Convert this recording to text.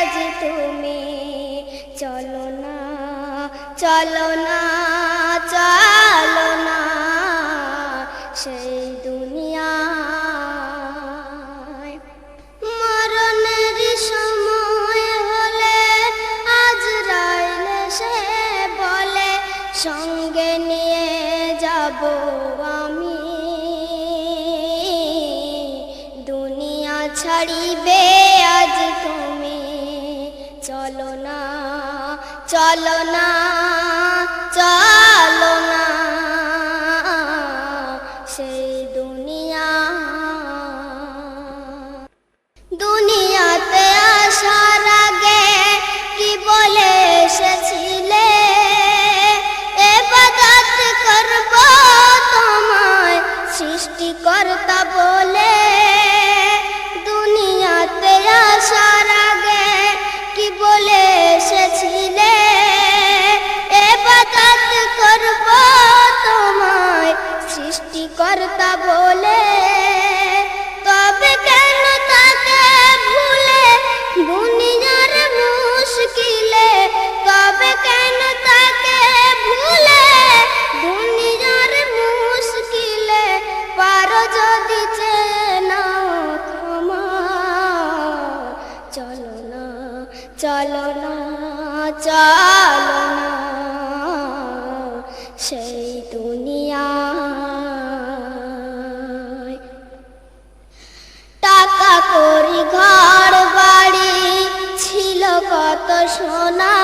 আজ তুমি চলো না, চলো না, চলো না সেই দুনিয়ায়। মরণের সময় হলে আজরাইল সে বলে সঙ্গে নিয়ে যাব আমি, দুনিয়া ছাড়িবে আজ তুমি চলো না, চলো না, চলো না সেই দুনিয়া। দুনিয়াতে আসার আগে কি বলে এসেছিলে, ইবাদত করব তোমায় সৃষ্টিকর্তা বলে। দুনিয়াতে আসার আগে কি বলে এসেছিলে, ইবাদত করব তোমায় সৃষ্টিকর্তা বলে। তবে কেন তাকে ভুলে দুনিয়ার মুশকিলে, তবে কেন তাকে ভুলে দুনিয়ার মুশকিলে, পারো যদি চেয়ে নাও ক্ষমা। চলো না, চলো না, চলো না সেই দুনিয়ায়। টাকা কড়ি ঘর বাড়ি ছিল কত সোনা,